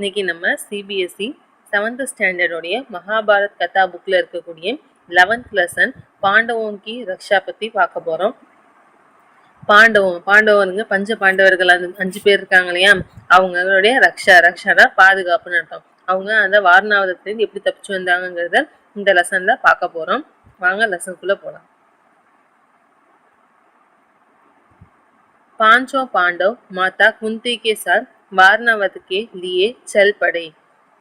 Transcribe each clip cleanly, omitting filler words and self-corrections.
இன்னைக்கு நம்ம CBSE 7th ஸ்டாண்டர்டோடைய Mahabharat கதா புக்கில் இருக்கக்கூடிய 11th லெசன் பாண்டவோம் கி ரக்ஷா பற்றி பார்க்க போகிறோம். பாண்டவனுங்க பஞ்ச பாண்டவர்கள் அந்த 5 பேர் இருக்காங்க இல்லையா, அவங்களுடைய ரக்ஷானா பாதுகாப்புன்னு அர்த்தம். அவங்க அந்த வாரணாவதத்துலேருந்து எப்படி தப்பிச்சு வந்தாங்கிறத இந்த லெசன்ல பார்க்க போகிறோம். வாங்க லெசனுக்குள்ளே போகலாம். पांचों पांडव माता कुंती के साथ वारणावत के लिए चल पड़े.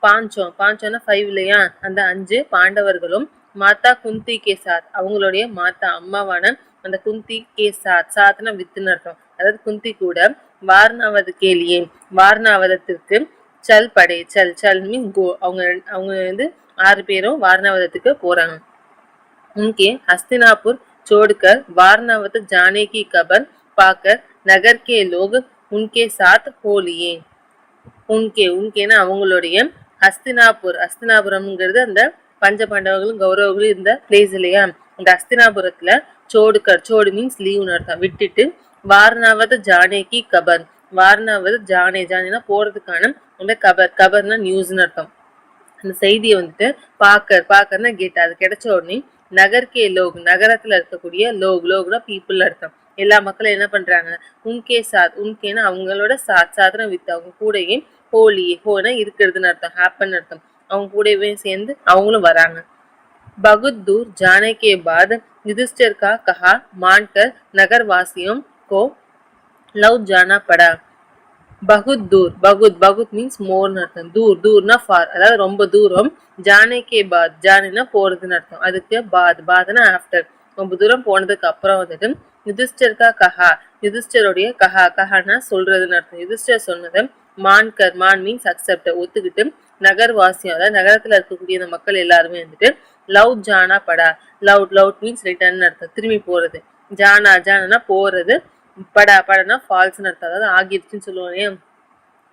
பாஞ்சோன்னா 5 இல்லையா, அந்த 5 பாண்டவர்களும் மாதா குந்தி கே சாத் அவங்களுடைய மாதா அம்மாவான அந்த குந்தி கே சாத்னா வித்துன்னு அர்த்தம். அதாவது குந்தி கூட வாரணாவது கேலியே வாரணாவதத்திற்கு சல் படை சல் மீன்ஸ் கோ. அவங்க 6 பேரும் வாரணாவதத்துக்கு போறாங்க. उनके हस्तिनापुर छोड़कर वारणावत जाने की खबर पाकर नगर के लोग उनके साथ हो लिए. உன்கேனா அவங்களுடைய அஸ்தினாபுரம்ங்கிறது அந்த பஞ்ச பாண்டவர்களும் கௌரவர்களும் இருந்த பிளேஸ் இல்லையா, அந்த அஸ்தினாபுரத்துல சோடு மீன்ஸ் லீவ்னு அர்த்தம் விட்டுட்டு வாரணாவத ஜானேகி கபர் வாரணாவத ஜானேனா போறதுக்கான அந்த கபர்னா நியூஸ்னு அர்த்தம். அந்த செய்தியை பாக்கர்னா கேட். அது கிடைச்ச உடனே நகர்கே லோக் நகரத்துல இருக்கக்கூடிய லோக்னா பீப்புள் அர்த்தம். எல்லா மக்களும் என்ன பண்றாங்க, உன்கேனா அவங்களோட சாத்னா வித் அவங்க கூடயே ஹோனா இருக்கிறதுன்னு அர்த்தம், ஹேப்பன் அர்த்தம். அவங்க கூடவே சேர்ந்து அவங்களும் வராங்க. बहुत दूर जाने के बाद युधिष्ठिर का कहा मानकर नगरवासियों को लौट जाना पड़ा. பகுத் மீன்ஸ் மோர்னு அர்த்தம். தூர்னா ஃபார், அதாவது ரொம்ப தூரம். ஜானேகே பாத் ஜானேனா போறதுன்னு அர்த்தம். அதுக்கு பாத்னா ஆஃப்டர். ரொம்ப தூரம் போனதுக்கு அப்புறம் யுதிஷ்டர்கா யுதிஷ்டருடைய கஹானா சொல்றதுன்னு அர்த்தம். யுதிஷ்டர் சொன்னதை மான் மீன்ஸ் அக்செப்ட் ஒத்துக்கிட்டு நகர்வாசியம் அதாவது நகரத்துல இருக்கக்கூடிய அந்த மக்கள் எல்லாருமே லவ் ஜானா படா லவுட் மீன்ஸ் ரிட்டர்ன் அர்த்தம், திரும்பி போறது. ஜானா போறது, படனா ஃபால்ஸ்னு அர்த்தம், அதாவது ஆகிருச்சுன்னு சொல்லுவோம்.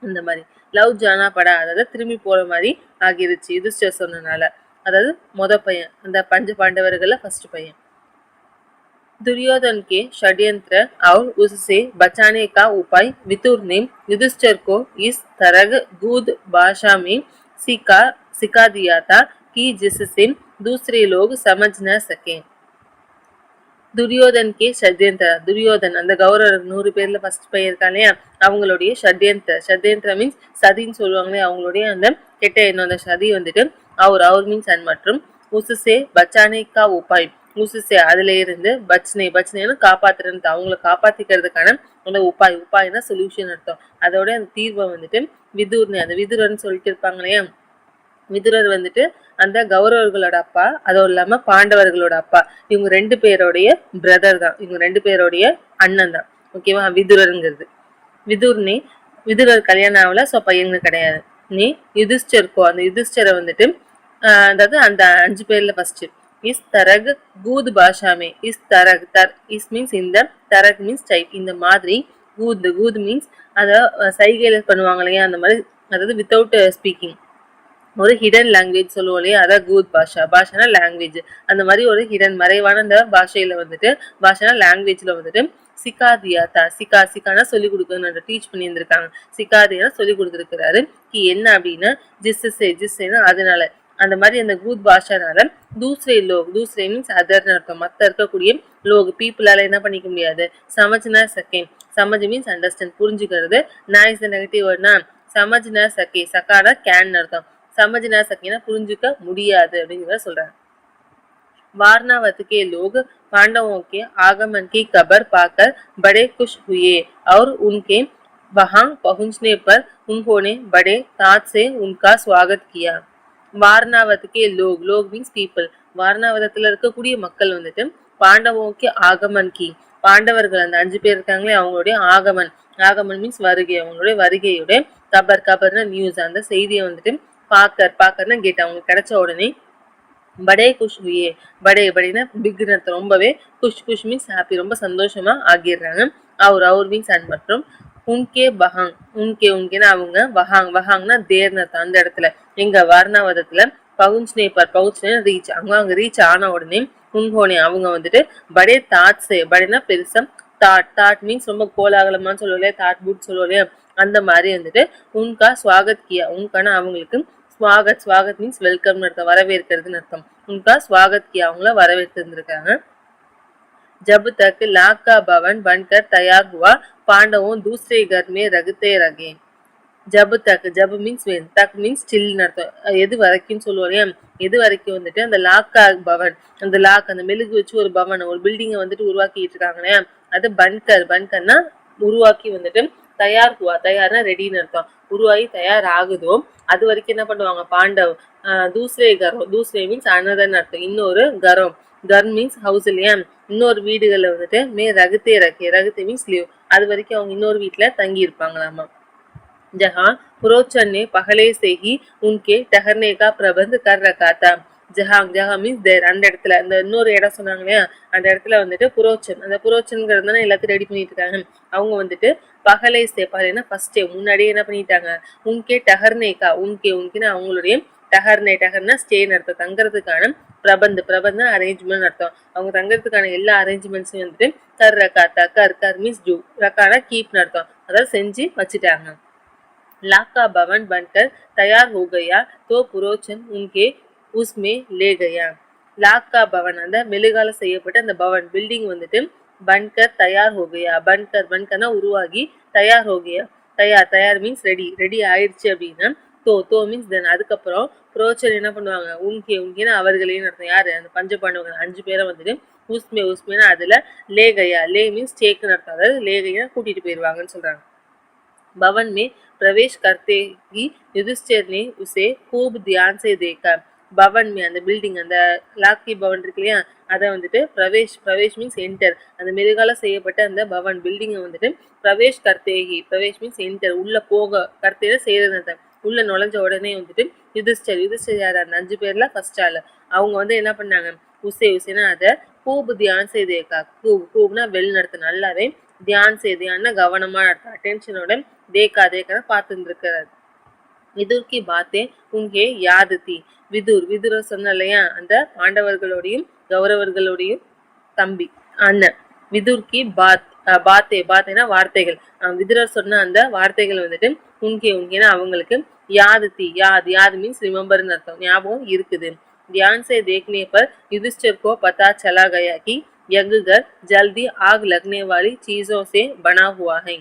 அந்த மாதிரி லவ் ஜானா படா அதாவது திரும்பி போற மாதிரி ஆகிருச்சு யுதிஷ்டர் சொன்னனால. அதாவது பையன் அந்த பஞ்ச பாண்டவர்கள்ல ஃபர்ஸ்ட் பையன். दुर्योधन के षड्यंत्र और उससे बचाने का उपाय विदुर ने युधिष्ठिर को इस तरह गूढ़ भाषा में सिखा दिया था कि जिससे दूसरे लोग समझ न सके. துரியோதன் கே துரியோதன் அந்த கௌரவர் 100 பேர்ல ஃபர்ஸ்ட் பையன் இருக்கா இல்லையா, அவங்களுடைய ஷட்யந்திர மீன்ஸ் சதின்னு சொல்லுவாங்களே, அவங்களுடைய அந்த கெட்ட எண்ணம் அந்த சதி அவர் மீன்ஸ் அண்ட் மற்றும் உசுசே பச்சானே கா உபாய் உசுசே அதுல இருந்து பச்னேன்னு காப்பாத்துறது, அவங்களை காப்பாத்திக்கிறதுக்கான அந்த உபாய்னா சொல்யூஷன் அர்த்தம். அதோட அந்த தீர்வை விதுரன்னு சொல்லிட்டு இருப்பாங்க இல்லையா, விதுரர் அந்த கௌரவர்களோட அப்பா, அதுவும் இல்லாம பாண்டவர்களோட அப்பா. இவங்க 2 பேருடைய பிரதர் தான், இவங்க 2 பேருடைய அண்ணன் தான். ஓகேவா, விதுரர் கல்யாணம் ஆகல, சோ பையங்க கிடையாது. நீ யுதிஷ்டருக்கோ அந்த யுதிஷ்டரை அதாவது அந்த 5 பேர்ல ஃபர்ஸ்ட் இஸ் தரக் கூத் பாஷாமே இஸ் மீன்ஸ் இந்த தரக் மீன்ஸ் டைப் இந்த மாதிரி கூத் மீன்ஸ் அத சைகையில பண்ணுவாங்க இல்லையா, அந்த மாதிரி அதாவது வித்தவுட் ஸ்பீக்கிங் ஒரு ஹிடன் லாங்குவேஜ் சொல்லுவோம் இல்லையா, அதான் கூத் பாஷானா லாங்குவேஜ். அந்த மாதிரி ஒரு ஹிடன் மறைவான அந்த பாஷையில பாஷானா லாங்குவேஜ்ல சிக்காதியாத்தா சிக்கானா சொல்லி கொடுக்கணும், டீச் பண்ணி இருந்திருக்காங்க. சிக்காதியா சொல்லி கொடுத்துருக்கிறாரு. என்ன அப்படின்னா ஜிஸ்ஸேனா அதனால அந்த மாதிரி அந்த கூத் பாஷானால தூசரே மீன்ஸ் அதர்னு அர்த்தம். மத்த இருக்கக்கூடிய லோக் பீப்புளால என்ன பண்ணிக்க முடியாது, சமஜ்னா செகண்ட் சமஜ் மீன்ஸ் அண்டர்ஸ்டாண்ட் புரிஞ்சுக்கிறது. நான் இஸ் நெகட்டிவ் வேர்ட்னா சமஜ்னா சக்கானா கேன் அர்த்தம். समझना सकेना புரிஞ்சுக்க முடியாது அப்படிங்கிறத சொல்றாங்க. वारणावत के लोग पांडवों के आगमन की खबर पाकर बड़े खुश हुए और उनके वहां पहुंचने पर उन्होंने बड़े ताज से उनका स्वागत किया. वारणावत के लोग मीन्स पीपल. வாரணாவதத்துல இருக்கக்கூடிய மக்கள் பாண்டவோக்கு ஆகமன் கி பாண்டவர்கள் அந்த 5 பேர் இருக்காங்களே அவங்களுடைய ஆகமன் மீன்ஸ் வருகை, அவங்களுடைய வருகையுடைய கபர்னா நியூஸ், அந்த செய்தியை பாக்கர்னா கேட். அவங்க கிடைச்ச உடனே படே குஷ் ஹுயே படேனா பிக் ரொம்பவே குஷ் மீன்ஸ் ஹாப்பி, ரொம்ப சந்தோஷமா ஆகிடுறாங்க. அவர் மீன்ஸ் அண்ட் மற்றும் உன்கேனா அவங்க வஹாங்னா தேர்னு அர்த்தம். அந்த இடத்துல எங்க வாரணாவதத்துல பகுஞ்ச்னே ரீச் அவங்க ரீச் ஆன உடனே அவங்க படே தாட்ஸே படேனா பெருசா தாட் மீன்ஸ் ரொம்ப கோலாகலமான்னு சொல்லுவோம், தாட் புட் சொல்லுவோம். அந்த மாதிரி வந்துட்டு உன்கா ஸ்வாகத் கியா, உன்கான அவங்களுக்கு ஸ்வாகத், ஸ்வாகத் மீன்ஸ் வெல்கம்னு அர்த்தம், வரவேற்கிறதுன்னு அர்த்தம். உன்கா ஸ்வாகத் கியா, அவங்கள வரவேற்று இருந்திருக்காங்க. जब तक लाख का भवन बनकर तैयार हुआ पांडवों दूसरे घर में रगते रगे. ஜப் தக், ஜப் மீன்ஸ் வென், தக் மீன்ஸ் ஸ்டில்னு அர்த்தம். எது வரைக்கும் சொல்லுவோம், எது வரைக்கும் வந்துட்டு அந்த லாக்கா பவன், அந்த லாக் அந்த மெழுகு வச்சு ஒரு பவன் ஒரு பில்டிங்கை வந்துட்டு உருவாக்கிட்டு இருக்காங்களே, அது பன்கர், பன்கர்னா உருவாக்கி வந்துட்டு தயார் ஹுவா, தயார்னா ரெடின்னு அர்த்தம், உருவாகி தயார் ஆகுதோ அது வரைக்கும் என்ன பண்ணுவாங்க பாண்டவ். தூசரே கரம், தூசரே மீன்ஸ் அனதர்னு அர்த்தம், இன்னொரு கரம், கர் மீன்ஸ் ஹவுஸ் இல்லையா, இன்னொரு வீடுகள்ல வந்துட்டு ரகுத்தே ரகே, ரகுத்தே மீன்ஸ் லீவ், அது வரைக்கும் அவங்க இன்னொரு வீட்டுல தங்கி இருப்பாங்களாமா. जहां पुरोचन ने पहले से ही उनके ठहरने का प्रबंध कर रखा था. ஜஹாங், ஜஹாங் மீன்ஸ் தேர், அந்த இடத்துல அந்த இன்னொரு இடம் சொன்னாங்க இல்லையா, அந்த இடத்துல வந்துட்டு புரோச்சன், அந்த புரோச்சன்ங்கிறது தானே எல்லாத்தையும் ரெடி பண்ணிட்டு இருக்காங்க. அவங்க வந்துட்டு பகலை சே, பகலைனா ஃபர்ஸ்ட் முன்னாடியே என்ன பண்ணிட்டாங்க, உன்கே டஹர்னேக்கா, உன்கே உன்கின்னு அவங்களுடைய டஹர்னே, டஹர்னா ஸ்டேன்னு அர்த்தம், தங்குறதுக்கான பிரபந்த், பிரபந்த் அரேஞ்ச்மெண்ட் அர்த்தம், அவங்க தங்குறதுக்கான எல்லா அரேஞ்ச்மெண்ட்ஸும் வந்துட்டு கர் ரக்காத்தா, கர் கர் மீன்ஸ் டூ, ரக்கானா கீப்னு அர்த்தம், அதாவது செஞ்சு வச்சுட்டாங்க. लाख का भवन बनकर तैयार हो गया तो पुरोचन उनके उसमें ले गया. லாக் கா பவன், அந்த மெழுகால செய்யப்பட்ட அந்த பவன் பில்டிங் வந்துட்டு பன்கர் தயார் ஹோ கயா, பன்கர், பன்கர்னா உருவாகி, தயார் ஹோ கயா, தயார், தயார் மீன்ஸ் ரெடி, ரெடி ஆயிடுச்சு அப்படின்னா, தோ, தோ மீன்ஸ் தென், அதுக்கப்புறம் புரோச்சன் என்ன பண்ணுவாங்க, உன்கே, உன்கேன்னு அவர்களேன்னு அர்த்தம், யாரு அந்த பஞ்ச பாண்டவங்க 5 பேரை வந்துட்டு உஸ்மே, உஸ்மேனா அதுல லே கயா, லே மீன்ஸ் டேக்குன்னு அர்த்தம், அதாவது லே கயா கூட்டிட்டு போயிருவாங்கன்னு சொல்றாங்க. भवन में प्रवेश करते ही युधिष्ठिर ने उसे खूब ध्यान से देखा. பவன் மே, அந்த பில்டிங், அந்த லாக்கி பவன் இருக்கு இல்லையா, அதை வந்துட்டு பிரவேஷ், பிரவேஷ் மீன்ஸ் என்டர், அந்த மெழுகால செய்யப்பட்ட அந்த பவன் பில்டிங்கை வந்துட்டு பிரவேஷ் கர்த்தேகி, பிரவேஷ் மீன்ஸ் என்டர், உள்ள போக, கர்த்தேல செய்யறது, உள்ள நுழைஞ்ச உடனே வந்துட்டு யுதிஷ்டர், யுதிஷ்டர் யார், அந்த 5 பேர்ல ஃபர்ஸ்ட் ஆளு, அவங்க வந்து என்ன பண்ணாங்க, உசே, உசேனா அதை கூபு தியான் செய்தேக்கா, கூப், கூப்னா வெல் நடத்து, நல்லாவே தியான் செய்தியான்னா கவனமா நடத்த, அட்டென்ஷனோட தேக்கா, தேக்கா பார்த்து இருக்கிறார். விதுர் கி பாத்தே உங்கே யாது தி, விதுர், விதுர சொன்ன இல்லையா, அந்த பாண்டவர்களோடையும் கௌரவர்களுடையும் தம்பி அண்ணன், விதுர் கி பாத், பாத்தே, பாத்தேனா வார்த்தைகள், விதுரர் சொன்ன அந்த வார்த்தைகள் வந்துட்டு உன்கே, உன்கேனா அவங்களுக்கு யாது தி, யாது, யாது மீன்ஸ் ரிமெம்பர்னு அர்த்தம், ஞாபகம் இருக்குது. ध्यान से देखने पर युधिष्ठिर को पता चला गया कि यज्ञ घर जल्दी आग लगने वाली चीजों से बना हुआ है.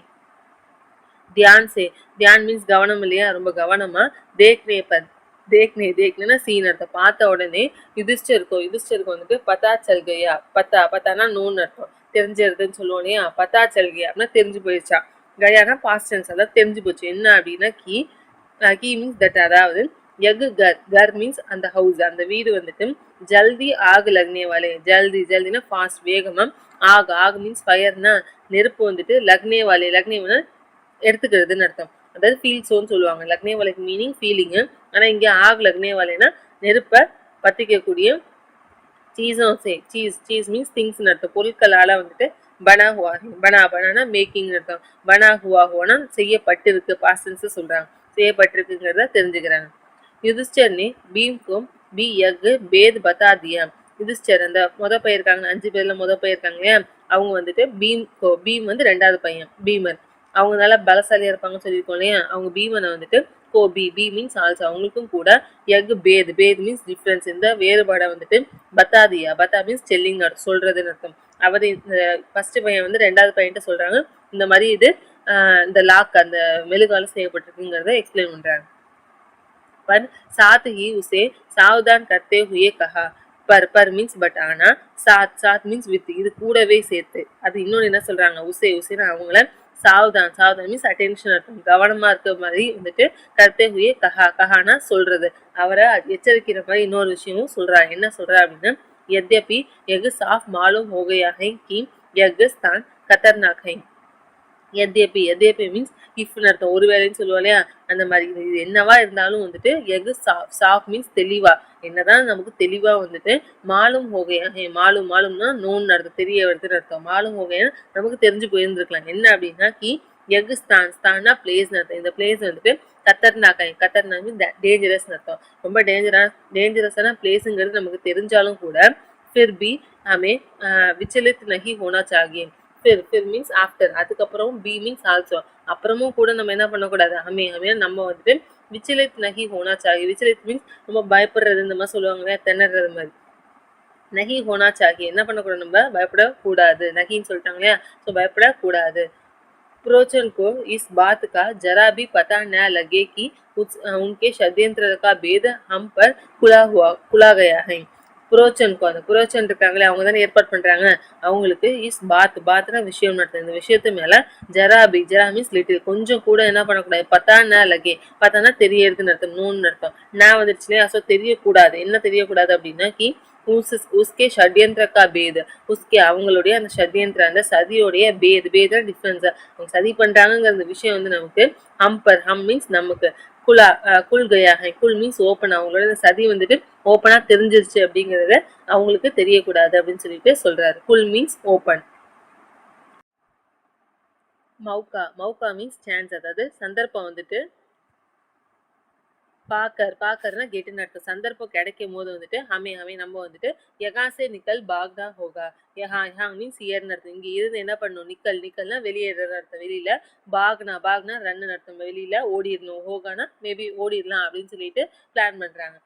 ध्यान से, ध्यान मीन्स கவனம் இல்லையா, ரொம்ப கவனமா, देखने पर, देखने, देखना சீன் அர்த்தம், பார்த்த உடனே யுதிஷ்டருக்கோ, யுதிஷ்டருக்கு வந்துட்டு பத்தா சல் கயா, பத்தா, பத்தானா நோன் அர்த்தம், தெரிஞ்சிருதுன்னு சொல்லுவோம் இல்லையா, பத்தா சல் கயா அப்படின்னா தெரிஞ்சு போயிடுச்சா, கயானா பாஸ்ட் டென்ஸ், அதாவது தெரிஞ்சு போச்சு, என்ன அப்படின்னா கி, கி மீன்ஸ் தட், அதாவது யகு கர், கர் மீன்ஸ் அந்த ஹவுஸ், அந்த வீடு வந்துட்டு ஜல்தி ஆகு லக்னே வாலே, ஜல்தி, ஜல்தினா ஃபாஸ்ட், வேகமா, ஆக், ஆக் மீன்ஸ் ஃபயர்னா நெருப்பு வந்துட்டு, லக்னே வாலே, லக்னே எடுத்துக்கிறதுன்னு அர்த்தம், அதாவது ஃபீல்ஸோன்னு சொல்லுவாங்க, லக்னே வாலேக்கு மீனிங் ஃபீலிங்கு, ஆனா இங்க ஆக் லக்னே வாலேனா நெருப்பை பத்திக்கக்கூடிய, சீஸும் சே, சீஸ், சீஸ் மீன்ஸ் திங்ஸ்னு அர்த்தம், பொருட்களால வந்துட்டு பனா ஹுவா, பனா, பனானா மேக்கிங் அர்த்தம், பனா ஹுவா, ஹுவானா செய்யப்பட்டிருக்கு, பாஸ்டன்ஸ் சொல்றாங்க, செய்யப்பட்டிருக்குங்கிறத தெரிஞ்சுக்கிறாங்க. युधिष्ठिर ने भीम को भी यज्ञ भेद बता दिया. யுதிஷ்டர் அந்த பையன் இருக்காங்க, 5 பேர்ல பையன் இருக்காங்க இல்லையா, அவங்க வந்துட்டு பீம், பீம் வந்து 2வது பையன் பீமன், அவங்க நல்லா பலசாலியா இருப்பாங்கன்னு சொல்லியிருக்கோம் இல்லையா, அவங்க பீமனை வந்துட்டு கோ, பி, பி மீன்ஸ் ஆல்சோ, அவங்களுக்கும் கூட யக் பேத், பேத் மீன்ஸ் டிஃபரன்ஸ், இந்த வேறுபாடை வந்துட்டு பத்தாதியா, பத்தா மீன்ஸ் டெல்லிங் சொல்றதுன்னு அர்த்தம், அவர் இந்த ஃபர்ஸ்ட் பையன் வந்து 2வது பையன்ட்ட சொல்றாங்க, இந்த மாதிரி இது இந்த லாக் அந்த மெழுகால செய்யப்பட்டிருக்குங்கிறத எக்ஸ்பிளைன் பண்றாங்க. पर साथ ही उसे सावधान करते हुए कहा. पर மீன்ஸ் பட், ஆனா சாத், சாத் மீன்ஸ் வித், இது கூடவே சேர்த்து, அது இன்னொன்னு என்ன சொல்றாங்க, உசே, உசேன்னு அவங்கள சாவதான், சாவதான் மீன்ஸ் அட்டென்ஷன் அர்த்தம், கவனமா இருக்க மாதிரி வந்துட்டு கர்த்தே ஹுயே கஹா, கஹானா சொல்றது, அவரை எச்சரிக்கிற மாதிரி இன்னொரு விஷயமும் சொல்றாங்க, என்ன சொல்றா அப்படின்னா, यद्यपि यह साफ मालूम हो गया है कि यह स्थान खतरनाक है. எத்யபி, எத்யபி மீன்ஸ் இஃப்னு அர்த்தம், ஒருவேளைன்னு சொல்லுவோம் இல்லையா, அந்த மாதிரி இது என்னவா இருந்தாலும் வந்துட்டு எகு சாஃப், சாஃப் மீன்ஸ் தெளிவா, என்னதான் நமக்கு தெளிவா வந்துட்டு மாலும் ஹோகையா, மாலும், மாலும்னா நோன் அர்த்தம், தெரிய வருதுன்னு அர்த்தம், மாலும் ஹோகையா நமக்கு தெரிஞ்சு போயிருந்துருக்கலாம், என்ன அப்படின்னா கி எகு ஸ்தான், ஸ்தான்னா பிளேஸ்னு அர்த்தம், இந்த பிளேஸ் வந்துட்டு கத்தர்னாக்கா, கத்தர்னா மீன்ஸ் டேஞ்சரஸ் அர்த்தம், ரொம்ப டேஞ்சரஸான பிளேஸுங்கிறது நமக்கு தெரிஞ்சாலும் கூட फिर भी हमें विचलित नहीं होना चाहिए. ஃபிர் மீன்ஸ் ஆஃப்டர், அதுக்கப்புறம் பி மீன்ஸ் ஆல்சோ, அப்புறமும் கூட நம்ம என்ன பண்ணக்கூடாது, ஹமே ஹமே நம்ம வந்துட்டு விச்சலித் நகி ஹோனா சாஹி, விச்சலித் மீன்ஸ் ரொம்ப பயப்படுறது இந்த மாதிரி சொல்லுவாங்க, திணறது மாதிரி. நகி ஹோனா சாஹி என்ன பண்ணக்கூடாது, நம்ம பயப்படக்கூடாது, நகின்னு சொல்லிட்டாங்க இல்லையா, ஸோ பயப்படக்கூடாது. प्रोचन को इस बात का जरा भी पता न लगे कि उनके षड्यंत्र का भेद हम पर खुला गया है. புரோச்சனுக்கு அந்த புரோச்சன் இருக்காங்களே அவங்க தானே ஏற்பாடு பண்றாங்க, அவங்களுக்கு இஸ் பாத்னா விஷயம் நடத்துது, இந்த விஷயத்து மேல ஜராபி, ஜரா மீன்ஸ் லிட்டில், கொஞ்சம் கூட என்ன பண்ணக்கூடாது, பத்தானா லகே, பத்தானா தெரியறதுன்னு அர்த்தம், நோன்னு அர்த்தம், நான் வந்துருச்சு இல்லையா, ஸோ தெரியக்கூடாது, என்ன தெரியக்கூடாது அப்படின்னா கி உஸ்கே ஷட்யந்திர கா பேத், உஸ்கே அவங்களுடைய அந்த ஷட்யந்திர அந்த சதியோடைய பேத் டிஃபரன்ஸ், அவங்க சதி பண்றாங்கிற அந்த விஷயம் வந்து நமக்கு ஹம் மீன்ஸ் நமக்கு குல் கயா ஹை, குல் மீன்ஸ் ஓப்பன், அவங்களோட சதி வந்துட்டு ஓப்பனா தெரிஞ்சிருச்சு அப்படிங்கறத அவங்களுக்கு தெரியக்கூடாது அப்படின்னு சொல்லிட்டு சொல்றாரு. குல் மீன்ஸ் ஓப்பன். மௌகா மீன்ஸ் சான்ஸ், அதாவது சந்தர்ப்பம் வந்துட்டு பாக்கர்னா கெட்டுன்னு அர்த்தம், சந்தர்ப்பம் கிடைக்கும் போது வந்துட்டு ஹமே நம்ம வந்துட்டு யகாசே நிக்கல் பாக்தா ஹோகா, யஹா மீன்ஸ் இயர்னு அர்த்தம், இங்க இருந்து என்ன பண்ணும், நிக்கல்னா வெளியேறது அர்த்தம், வெளியில பாக்னா ரன்னு அர்த்தம், வெளியில ஓடிடணும், ஹோகானா மேபி ஓடிடலாம் அப்படின்னு சொல்லிட்டு பிளான் பண்றாங்க.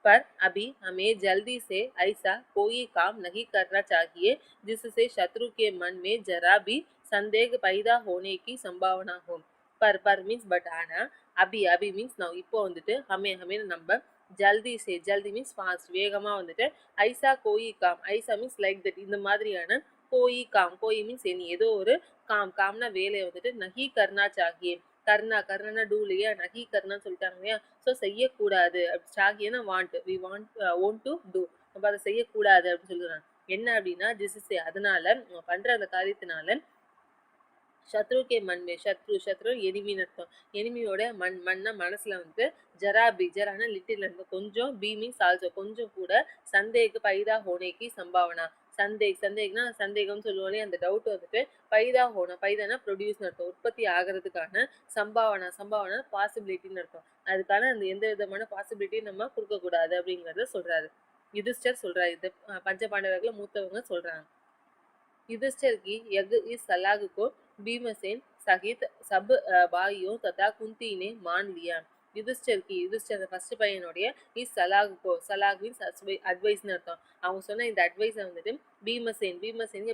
पर अभी हमें जल्दी से ऐसा कोई काम नहीं करना चाहिए जिससे शत्रु के मन में जरा भी संदेह पैदा होने की संभावना हो. पर मीन्स बट आना, अभी मीन्स now இப்போ வந்துட்டு हमें நம்ம ஜல்தி மீன்ஸ் ஃபாஸ்ட், வேகமா வந்துட்டு ஐசா கோயி காம், ஐசா மீன்ஸ் லைக் தட், இந்த மாதிரியான கோயி மீன்ஸ் எனி, ஏதோ ஒரு காம்னா வேலையை வந்துட்டு நஹி கர்னா சாகியே, கர்னா டூ இல்லையா, நஹி கர்னான்னு சொல்லிட்டாங்க இல்லையா, ஸோ செய்யக்கூடாது, சாகியனா want, we want to do, நம்ம அதை செய்யக்கூடாது அப்படின்னு சொல்லுறாங்க. என்ன அப்படின்னா ஜிசிசே, அதனால நம்ம பண்ற அந்த காரியத்தினால சத்ருக்கே மண்மே, சத்ரு எனிமின்னு அர்த்தம், எனிமியோட மண்ணா மனசுல வந்து ஜரானா லிட்டில் இருந்து கொஞ்சம், பி மீன்ஸ் ஆல்சோ கொஞ்சம் கூட, சந்தேக பைதா ஹோனேக்கு சம்பாவனா, சந்தேகம்னா சந்தேகம் சொல்லுவோம், அந்த டவுட் வந்துட்டு பைதானா ப்ரொடியூஸ்னு அர்த்தம், உற்பத்தி ஆகிறதுக்கான சம்பாவனா பாசிபிலிட்டின்னு அர்த்தம், அதுக்கான அந்த எந்த விதமான பாசிபிலிட்டியும் நம்ம கொடுக்க கூடாது அப்படிங்கறத சொல்றாரு. யுதிஷ்டர் சொல்றாரு, இது பஞ்சபாண்டவர்கள் மூத்தவங்க சொல்றாங்க. युधिष्ठिर की यज्ञ इस सलाह को भीमसेन सहित सब भाइयों तथा कुंती ने मान लिया. யுதிஷ்டர் ஃபர்ஸ்ட் பையனுடைய இஸ் சலாக் மீன்ஸ் அட்வைஸ்னு அர்த்தம், அவங்க சொன்ன இந்த அட்வைஸை வந்துட்டு பீமசேன்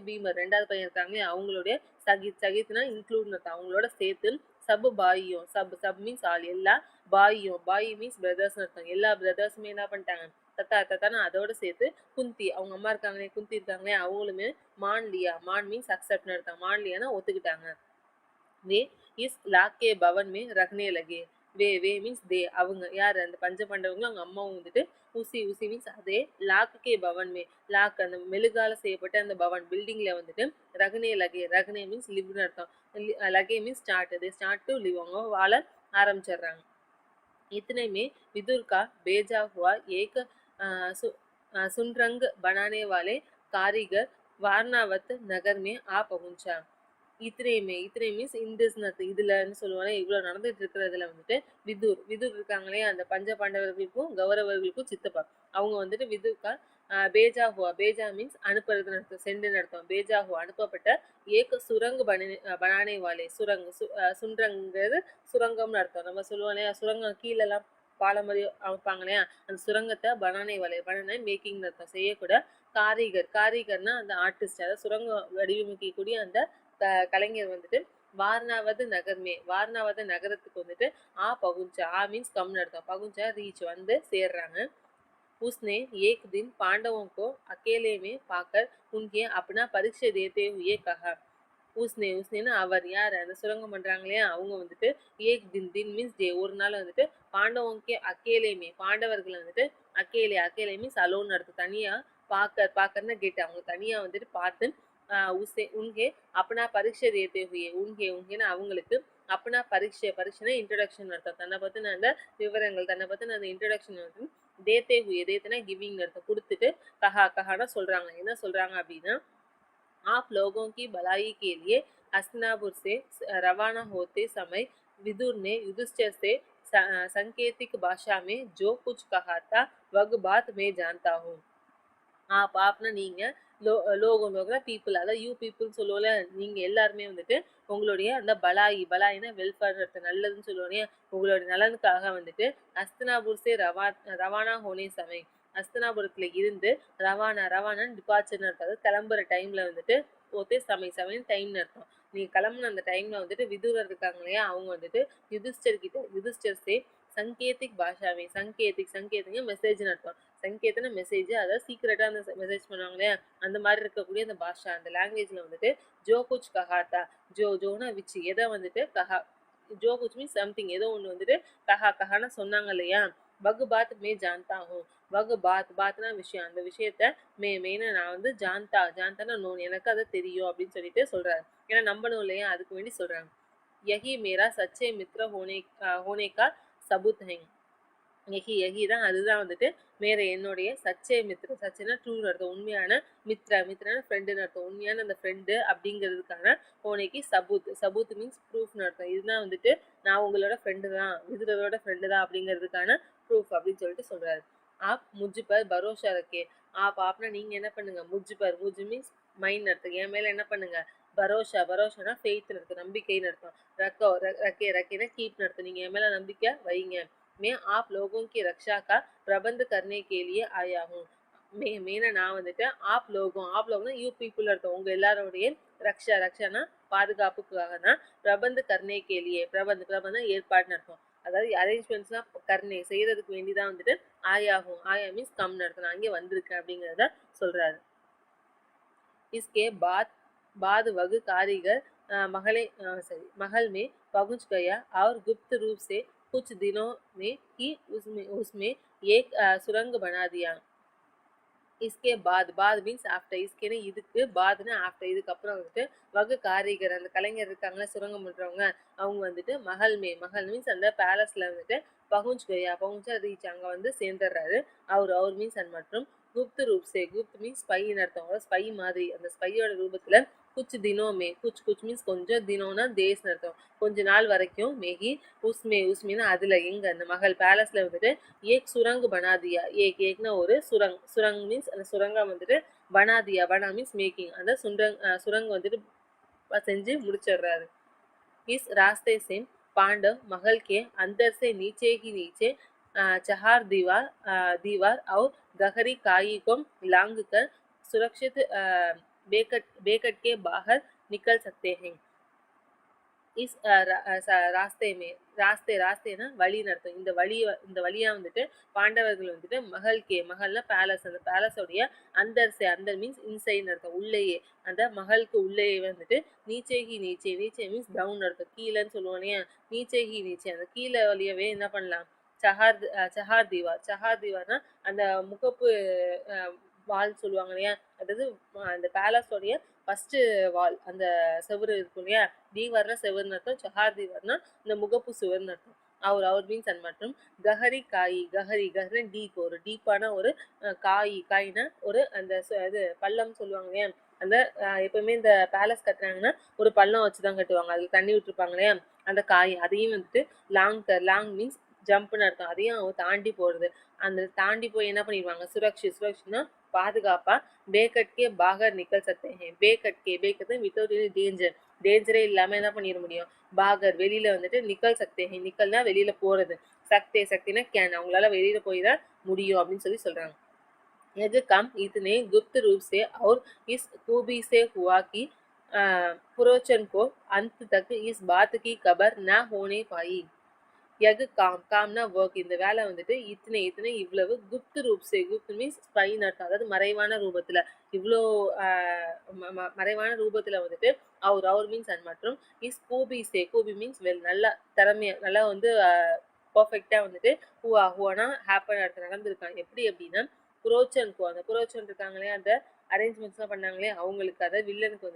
பீமர் ரெண்டாவது பையன் இருக்காங்களே அவங்களுடைய சகித்னா இன்க்ளூட்னு அர்த்தம், அவங்களோட சேர்த்து சப் பாயியும், சப் மீன்ஸ் ஆல், எல்லா பாயி மீன்ஸ் பிரதர்ஸ்னு அர்த்தம், எல்லா பிரதர்ஸுமே என்ன பண்ணிட்டாங்க, தத்தானா அதோட சேர்த்து குந்தி, அவங்க அம்மா இருக்காங்களே, குந்தி இருக்காங்களே, அவங்களுமே மான் மீன்ஸ் அக்செப்ட்னு அர்த்தம், மான்லியானா ஒத்துக்கிட்டாங்க. வே இஸ் லாக்கே பவன் மே ரக்னே லகே, வே மீன்ஸ் தே, அவங்க யார், அந்த பஞ்ச பாண்டவங்களும் அவங்க அம்மாவும் வந்துட்டு உசி மீன்ஸ் அதே லாக்கே பவன் மே, லாக் அந்த மெழுகால செய்யப்பட்ட அந்த பவன் பில்டிங்ல வந்துட்டு ரக்னே மீன்ஸ் லிவ்னு அர்த்தம், லகே மீன்ஸ் ஸ்டார்ட் டு லிவ், அவங்க வாழ ஆரம்பிச்சிடுறாங்க. इतने में विदुर का भेजा हुआ एक सुनरंग बनाने वाले कारीगर वारनावत नगर में आ पहुंचा. இத்திரை மீன்ஸ் இதுலன்னு சொல்லுவாங்க, இவ்வளவு நடந்துட்டு இருக்கிறதுல வந்துட்டு விதுர் இருக்காங்களே, அந்த பஞ்ச பாண்டவர்களுக்கும் கௌரவர்களுக்கும் சித்தப்பா, அவங்க வந்துட்டு விதுர்கா பேஜா மீன்ஸ் அனுப்புறதுன்னு அர்த்தம், சென்டுன்னு அர்த்தம், பேஜா ஹுவா அனுப்பப்பட்ட ஏக சுரங்கு பனானே வாலே, சுரங்கிறது சுரங்கம்னு அர்த்தம், நம்ம சொல்லுவோம் இல்லையா, சுரங்கம் கீழெல்லாம் பாலம் மாதிரி அமைப்பாங்க இல்லையா, அந்த சுரங்கத்தை பனானே மேக்கிங் அர்த்தம், செய்யக்கூட காரிகர்னா அந்த ஆர்டிஸ்ட், அதாவது சுரங்கம் வடிவமைக்கக்கூடிய அந்த கலைஞர் வந்துட்டு வாரணாவது நகரத்துக்கு வந்துட்டு பகுஞ்சா, மீன்ஸ் கம்னு அர்த்தம், பகுஞ்சா ரீச் வந்து சேர்றாங்க. उसने एक दिन पांडवों को अकेले में पाकर उनके अपना परीक्षा देते हुए कहा. உஸ்னேனா அவர், யார், அந்த சுரங்கம் பண்றாங்க இல்லையா, அவங்க வந்துட்டு ஏக் தின் மீன்ஸ் டே, ஒரு நாள் வந்துட்டு பாண்டவங்க அக்கேலேமே, பாண்டவர்கள் வந்துட்டு அக்கேலே மீன்ஸ் அலோன் அர்த்தம், தனியா பாக்கர்னா கேட்டு, அவங்க தனியா வந்துட்டு பார்த்து உசே உன்கே அப்பனா பரீட்சை தேத்தே ஹுயே, உன்கேனா அவங்களுக்கு அப்பனா பரீட்சைனா இன்ட்ரோடக்ஷன் அர்த்தம், தன்னை பத்தின அந்த விவரங்கள், தன்னை பத்தின அந்த இன்ட்ரோடக்ஷன் வந்து தேத்தேனா கிவிங் அர்த்தம், கொடுத்துட்டு கஹானா சொல்றாங்க, என்ன சொல்றாங்க அப்படின்னா, आप लोगों की भलाई के लिए हस्तिनापुर से रवाना होते समय विदुर ने युधिष्ठिर से संकेतिक भाषा में जो कुछ कहा था वह बात मैं जानता हूँ. आपना நீங்க லோகம் லோகம்னா பீப்புள், அதாவது யூ பீப்புள்னு சொல்லுவோம்ல, நீங்க எல்லாருமே வந்துட்டு உங்களுடைய அந்த பலாயினா வெல்ஃபேர் நல்லதுன்னு சொல்லுவோம். உங்களுடைய நலனுக்காக வந்துட்டு அஸ்தினாபூர் சே ரவானா ஹோனே சமை, அஸ்தினாபுரத்துல இருந்து ரவானா டிபார்ச்சர்னு அர்த்தம், அதாவது கிளம்புற டைம்ல வந்துட்டு போத்தே சமைன்னு டைம்னு அர்த்தம். நீங்க கிளம்புன அந்த டைம்ல வந்துட்டு விதுரர் இருக்காங்க இல்லையா, அவங்க வந்துட்டு யுதிஷ்டர் சே சங்கேதிக் பாஷாவே, சங்கேதிங்க மெசேஜ்னு அர்த்தம். சங்கேதன மெசேஜ், அதாவது சீக்கிரட்டா அந்த மெசேஜ் பண்ணுவாங்க இல்லையா, அந்த மாதிரி இருக்கக்கூடிய அந்த பாஷா, அந்த லாங்குவேஜ்ல வந்துட்டு ஜோ குச் கஹாத்தா, ஜோனா விச், எதை வந்துட்டு கஹா, ஜோ குச் மீன்ஸ் சம்திங், ஏதோ ஒன்று வந்துட்டு கஹான்னு சொன்னாங்க இல்லையா. வகு பாத் மே ஜான்தா ஹூ, வகு பாத்னா விஷயம், அந்த விஷயத்த மெயினா நான் வந்து ஜான்தானா நோன், எனக்கு அதை தெரியும் அப்படின்னு சொல்லிட்டு சொல்றாரு. ஏன்னா நம்பணும் இல்லையா, அதுக்கு வேண்டி சொல்றாங்க. யஹி மேரா சச்சே மித்ர ஹோனே கா சபூத் ஹை, யஹி தான், அதுதான் வந்துட்டு மேற என்னுடைய சச்சே மித்ர, சச்சேனா ட்ரூன்னு அர்த்தம், உண்மையான மித்ரான ஃப்ரெண்டுன்னு அர்த்தம், உண்மையான அந்த ஃப்ரெண்டு அப்படிங்கிறதுக்கான ஹோனேக்கு சபூத் மீன்ஸ் ப்ரூஃப்னு அர்த்தம். இதுதான் வந்துட்டு நான் உங்களோட ஃப்ரெண்டு தான், விதுரரோட ஃப்ரெண்டு தான் அப்படிங்கிறதுக்கான ப்ரூஃப் அப்படின்னு சொல்லிட்டு சொல்றாரு. ஆப் முஜ் பர் பரோஷா ரக்கே, ஆப்னா நீங்க என்ன பண்ணுங்க, முஜ் மீன்ஸ் மைண்ட் அர்த்தம், என் மேல என்ன பண்ணுங்க, பரோஷானா ஃபெய்த்னு அர்த்தம், நம்பிக்கைன்னு அர்த்தம். ரக்கேனா கீப்னு அர்த்தம், நீங்க என் மேல நம்பிக்கை வைங்க. मैं आप लोगों की रक्षा का प्रबंध करने के लिए आया हूँ. மெயினா நான் வந்துட்டு ஆப் லோகம்னா யூ பீப்புள் அர்த்தம், உங்க எல்லாரோடைய ரக்ஷானா பாதுகாப்புக்காக தான். பிரபந்த் கர்னே கேலியே, பிரபந்தம் ஏற்பாடுன்னு அர்த்தம், அதாவது அரேஞ்ச்மெண்ட்ஸ்லாம் கர்னே செய்யறதுக்கு வேண்டிதான் வந்துட்டு ஆயா மீன்ஸ் கம்னு அர்த்தம், நான் அங்கே வந்திருக்கேன் அப்படிங்கிறத சொல்றாரு. इसके बाद वह कारीगर महल में पहुंच गया और गुप्त रूप से कुछ दिनों में ही उसमें एक सुरंग बना दिया. इसके बाद மீன்ஸ் ஆஃப்டர், இதுக்கு இதுக்கு பாத்னா ஆஃப்டர், இதுக்கப்புறம் வந்துட்டு வகு காரிகர், அந்த கலைஞர் இருக்காங்களா சுரங்கம் பண்றவங்க, அவங்க வந்துட்டு மஹல் மீன்ஸ் அந்த பேலஸ்ல வந்துட்டு பகுஞ்சா ரீச், அங்க வந்து சேர்ந்துடுறாரு. அவர் மீன்ஸ் அண்ட் மற்றும் குப்த் மீன்ஸ் ஸ்பைன்னு அர்த்தம், ஸ்பை மாதிரி, அந்த ஸ்பையோட ரூபத்துல குச் மீன்ஸ் கொஞ்சம், தினம்னா டேஸ்னு அர்த்தம், கொஞ்ச நாள் வரைக்கும், மேகி உஸ்மேனா அதுல, எங்க அந்த மகள் பேலஸ்ல வந்துட்டு ஏக் சுரங் பனாதியா, ஏக்னா ஒரு சுரங் மீன்ஸ் அந்த சுரங்கம் வந்துட்டு பனா மீன்ஸ் மேக்கிங், அந்த சுரங்கம் வந்துட்டு செஞ்சு முடிச்சிடுறாரு. इस रास्ते से पांडव महल के अंदर से नीचे ही नीचे चार दीवार और गहरी खाई को लांग कर सुरक्षित बेकट के बाहर निकल सकते हैं. इस ராஸ்தேனா வழின்னு அர்த்தம், இந்த வழியா வந்துட்டு பாண்டவர்கள் வந்துட்டு மகல்னா பேலஸ், அந்த பேலஸோடைய அந்தர் மீன்ஸ் இன்சைட்னு அர்த்தம், உள்ளேயே, அந்த மகளுக்கு உள்ளேயே வந்துட்டு நீச்சே மீன்ஸ் டவுன் அர்த்தம், கீழேன்னு சொல்லுவோம் இல்லையா, நீச்சே அந்த கீழே வழியவே என்ன பண்ணலாம், சஹார் தீவார்னா அந்த முகப்பு வால் சொல்லுவாங்க இல்லையா, அதாவது அந்த பேலஸோடைய ஃபர்ஸ்ட் வால், அந்த செவரு இருக்கும் இல்லையா, தீவார்னா செவர்னு அர்த்தம், சஹார் தீவார்னா இந்த முகப்பு சுவர்னு அர்த்தம். அவர் மீன்ஸ் அண்ட் மற்றும் கஹரி டீப், ஒரு டீப்பான ஒரு காய்னா ஒரு அந்த இது பள்ளம் சொல்லுவாங்க இல்லையா, அந்த எப்பவுமே இந்த பேலஸ் கட்டுறாங்கன்னா ஒரு பள்ளம் வச்சுதான் கட்டுவாங்க, அதுல தண்ணி விட்டுருப்பாங்க இல்லையா, அந்த அதையும் வந்துட்டு லாங் மீன்ஸ் ஜம்ப்னு அர்த்தம், அதையும் தாண்டி போறது, அந்த தாண்டி போய் என்ன பண்ணிடுவாங்க, சுரக்ஷித்னா பாதுகாப்பா, பேக்கட்கே பாகர் நிக்கல் சக்தே ஹே, பேக்கட் வித்தவுட் எனி டேஞ்சரே இல்லாம என்ன பண்ணிட முடியும், பாகர் வெளியில வந்துட்டு நிக்கல் சக்தே ஹே, நிக்கல்னா வெளியில போறது, சக்தினா கேன், அவங்களால வெளியில போய் தான் முடியும் அப்படின்னு சொல்றாங்க. यह काम इतने गुप्त रूप से और इस खूबी से हुआ कि पुरोचन को अंत तक इस बात की खबर न होने पाई. यग காம்னா ஒர்க், இந்த வேலை வந்துட்டு இத்தனை இவ்வளவு குப்த் மீன்ஸ் ஸ்பைன்னு அர்த்தம், அதாவது மறைவான ரூபத்துல, இவ்வளோ மறைவான ரூபத்துல வந்துட்டு அவர் மீன்ஸ் அண்ட் மற்றும் இஸ் கூபி மீன்ஸ் வெல், நல்லா திறமையா, நல்லா வந்து பர்ஃபெக்டா வந்துட்டு ஹுவானா ஹேப்பன் அர்த்தம், நடந்திருக்காங்க. எப்படி அப்படின்னா புரோச்சன் இருக்காங்களே, அந்த அரேஞ்ச்மெண்ட்ஸ்லாம் பண்ணாங்களே அவங்களுக்கு, அதாவது வில்லனுக்கு